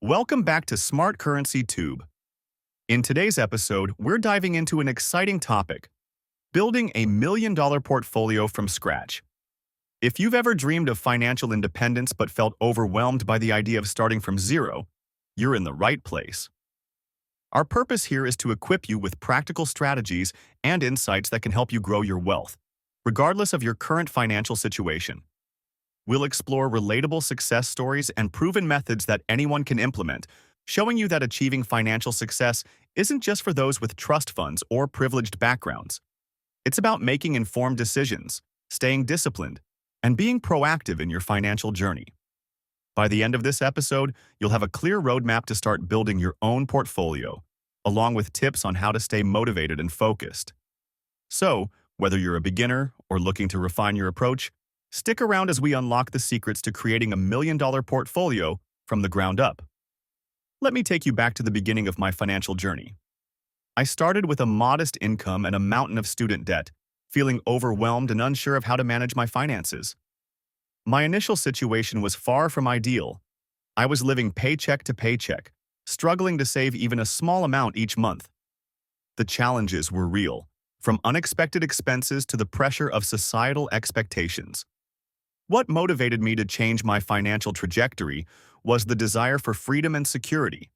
Welcome back to Smart Currency Tube. In today's episode, we're diving into an exciting topic, building a $1 million portfolio from scratch. If you've ever dreamed of financial independence but felt overwhelmed by the idea of starting from zero, you're in the right place. Our purpose here is to equip you with practical strategies and insights that can help you grow your wealth, regardless of your current financial situation. We'll explore relatable success stories and proven methods that anyone can implement, showing you that achieving financial success isn't just for those with trust funds or privileged backgrounds. It's about making informed decisions, staying disciplined, and being proactive in your financial journey. By the end of this episode, you'll have a clear roadmap to start building your own portfolio, along with tips on how to stay motivated and focused. So, whether you're a beginner or looking to refine your approach, stick around as we unlock the secrets to creating a $1 million portfolio from the ground up. Let me take you back to the beginning of my financial journey. I started with a modest income and a mountain of student debt, feeling overwhelmed and unsure of how to manage my finances. My initial situation was far from ideal. I was living paycheck to paycheck, struggling to save even a small amount each month. The challenges were real, from unexpected expenses to the pressure of societal expectations. What motivated me to change my financial trajectory was the desire for freedom and security.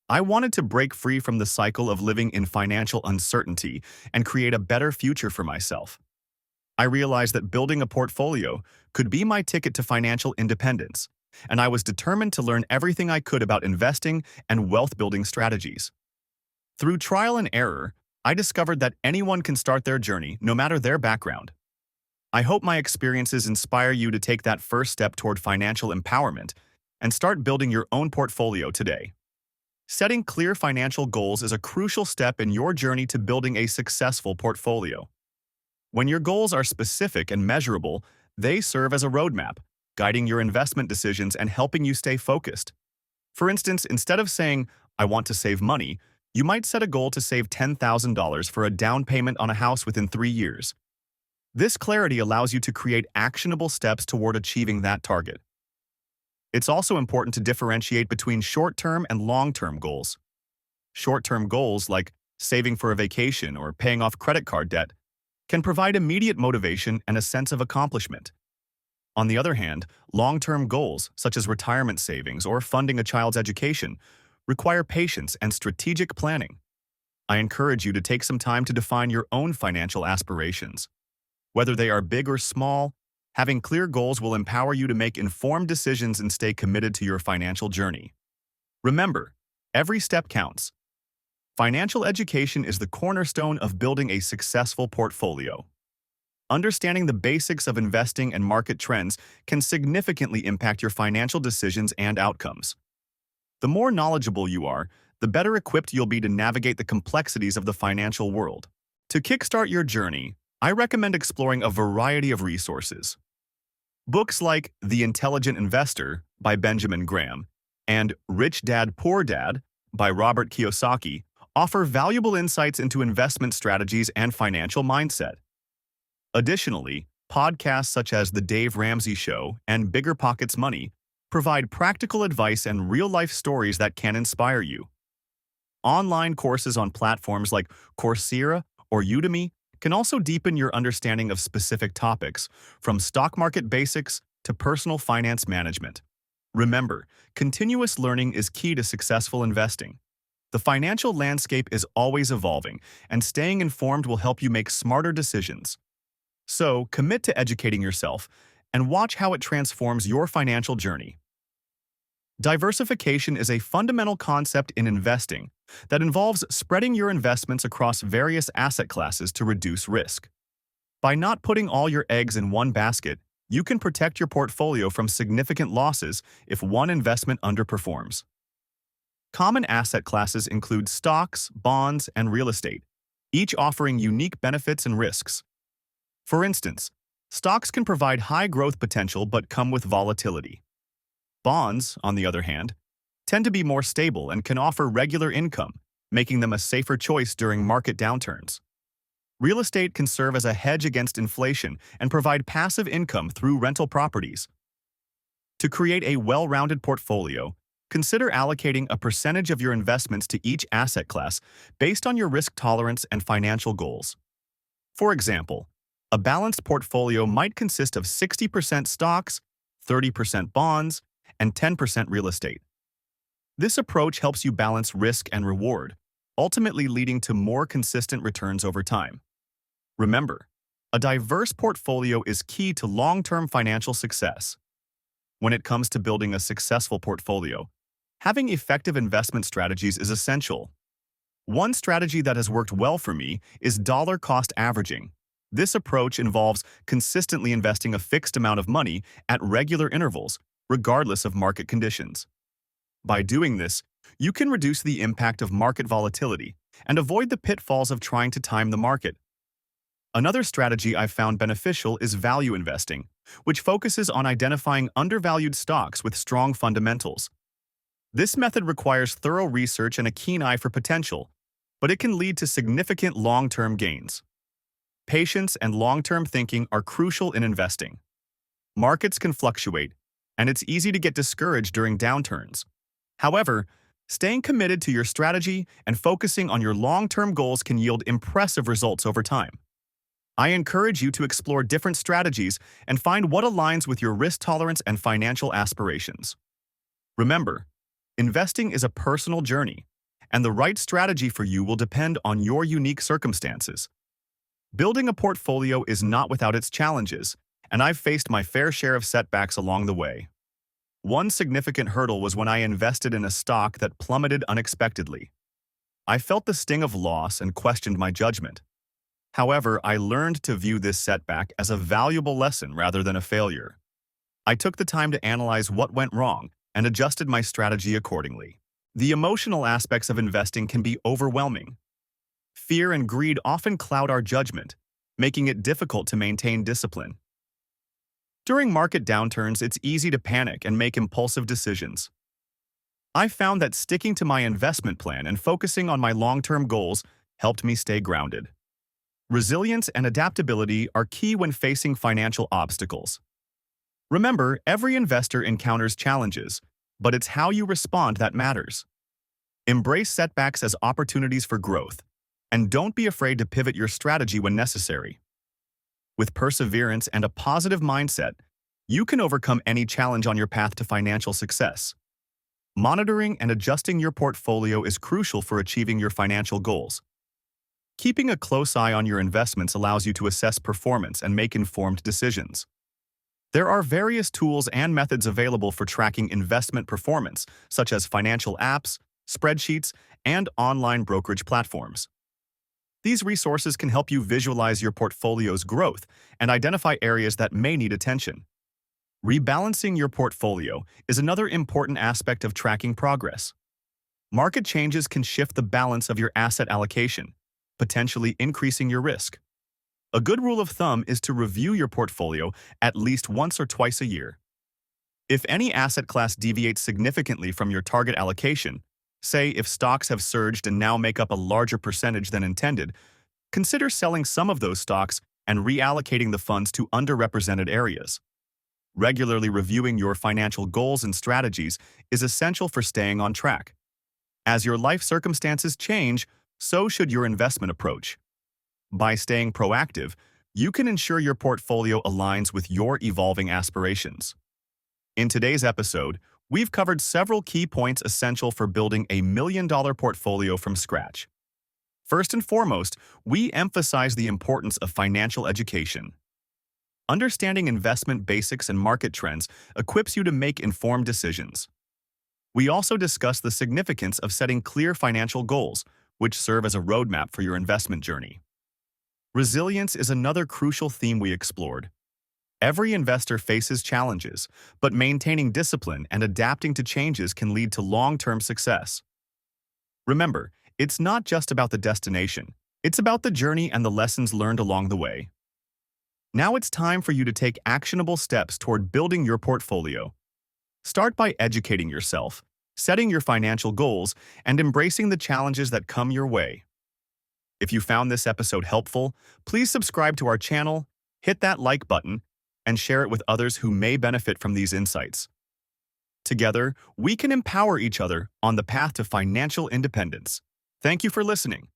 I wanted to break free from the cycle of living in financial uncertainty and create a better future for myself. I realized that building a portfolio could be my ticket to financial independence, and I was determined to learn everything I could about investing and wealth-building strategies. Through trial and error, I discovered that anyone can start their journey, no matter their background. I hope my experiences inspire you to take that first step toward financial empowerment and start building your own portfolio today. Setting clear financial goals is a crucial step in your journey to building a successful portfolio. When your goals are specific and measurable, they serve as a roadmap, guiding your investment decisions and helping you stay focused. For instance, instead of saying, "I want to save money," you might set a goal to save $10,000 for a down payment on a house within 3 years. This clarity allows you to create actionable steps toward achieving that target. It's also important to differentiate between short-term and long-term goals. Short-term goals, like saving for a vacation or paying off credit card debt, can provide immediate motivation and a sense of accomplishment. On the other hand, long-term goals, such as retirement savings or funding a child's education, require patience and strategic planning. I encourage you to take some time to define your own financial aspirations. Whether they are big or small, having clear goals will empower you to make informed decisions and stay committed to your financial journey. Remember, every step counts. Financial education is the cornerstone of building a successful portfolio. Understanding the basics of investing and market trends can significantly impact your financial decisions and outcomes. The more knowledgeable you are, the better equipped you'll be to navigate the complexities of the financial world. To kickstart your journey, I recommend exploring a variety of resources. Books like The Intelligent Investor by Benjamin Graham and Rich Dad, Poor Dad by Robert Kiyosaki offer valuable insights into investment strategies and financial mindset. Additionally, podcasts such as The Dave Ramsey Show and Bigger Pockets Money provide practical advice and real-life stories that can inspire you. Online courses on platforms like Coursera or Udemy can also deepen your understanding of specific topics, from stock market basics to personal finance management. Remember, continuous learning is key to successful investing. The financial landscape is always evolving, and staying informed will help you make smarter decisions. So, commit to educating yourself and watch how it transforms your financial journey. Diversification is a fundamental concept in investing that involves spreading your investments across various asset classes to reduce risk. By not putting all your eggs in one basket, you can protect your portfolio from significant losses if one investment underperforms. Common asset classes include stocks, bonds, and real estate, each offering unique benefits and risks. For instance, stocks can provide high growth potential but come with volatility. Bonds, on the other hand, tend to be more stable and can offer regular income, making them a safer choice during market downturns. Real estate can serve as a hedge against inflation and provide passive income through rental properties. To create a well-rounded portfolio, Consider allocating a percentage of your investments to each asset class based on your risk tolerance and financial goals. For example, a balanced portfolio might consist of 60% stocks, 30% bonds, and 10% real estate. This approach helps you balance risk and reward, ultimately leading to more consistent returns over time. Remember, a diverse portfolio is key to long-term financial success. When it comes to building a successful portfolio, having effective investment strategies is essential. One strategy that has worked well for me is dollar cost averaging. This approach involves consistently investing a fixed amount of money at regular intervals, regardless of market conditions. By doing this, you can reduce the impact of market volatility and avoid the pitfalls of trying to time the market. Another strategy I've found beneficial is value investing, which focuses on identifying undervalued stocks with strong fundamentals. This method requires thorough research and a keen eye for potential, but it can lead to significant long-term gains. Patience and long-term thinking are crucial in investing. Markets can fluctuate, and it's easy to get discouraged during downturns. However, staying committed to your strategy and focusing on your long-term goals can yield impressive results over time. I encourage you to explore different strategies and find what aligns with your risk tolerance and financial aspirations. Remember, investing is a personal journey, and the right strategy for you will depend on your unique circumstances. Building a portfolio is not without its challenges, and I've faced my fair share of setbacks along the way. One significant hurdle was when I invested in a stock that plummeted unexpectedly. I felt the sting of loss and questioned my judgment. However, I learned to view this setback as a valuable lesson rather than a failure. I took the time to analyze what went wrong and adjusted my strategy accordingly. The emotional aspects of investing can be overwhelming. Fear and greed often cloud our judgment, making it difficult to maintain discipline. During market downturns, it's easy to panic and make impulsive decisions. I found that sticking to my investment plan and focusing on my long-term goals helped me stay grounded. Resilience and adaptability are key when facing financial obstacles. Remember, every investor encounters challenges, but it's how you respond that matters. Embrace setbacks as opportunities for growth, and don't be afraid to pivot your strategy when necessary. With perseverance and a positive mindset, you can overcome any challenge on your path to financial success. Monitoring and adjusting your portfolio is crucial for achieving your financial goals. Keeping a close eye on your investments allows you to assess performance and make informed decisions. There are various tools and methods available for tracking investment performance, such as financial apps, spreadsheets, and online brokerage platforms. These resources can help you visualize your portfolio's growth and identify areas that may need attention. Rebalancing your portfolio is another important aspect of tracking progress. Market changes can shift the balance of your asset allocation, potentially increasing your risk. A good rule of thumb is to review your portfolio at least once or twice a year. If any asset class deviates significantly from your target allocation, say if stocks have surged and now make up a larger percentage than intended, consider selling some of those stocks and reallocating the funds to underrepresented areas. Regularly reviewing your financial goals and strategies is essential for staying on track. As your life circumstances change, so should your investment approach. By staying proactive, you can ensure your portfolio aligns with your evolving aspirations. In today's episode, we've covered several key points essential for building a million-dollar portfolio from scratch. First and foremost, we emphasize the importance of financial education. Understanding investment basics and market trends equips you to make informed decisions. We also discuss the significance of setting clear financial goals, which serve as a roadmap for your investment journey. Resilience is another crucial theme we explored. Every investor faces challenges, but maintaining discipline and adapting to changes can lead to long-term success. Remember, it's not just about the destination, it's about the journey and the lessons learned along the way. Now it's time for you to take actionable steps toward building your portfolio. Start by educating yourself, setting your financial goals, and embracing the challenges that come your way. If you found this episode helpful, please subscribe to our channel, hit that like button, and share it with others who may benefit from these insights. Together, we can empower each other on the path to financial independence. Thank you for listening.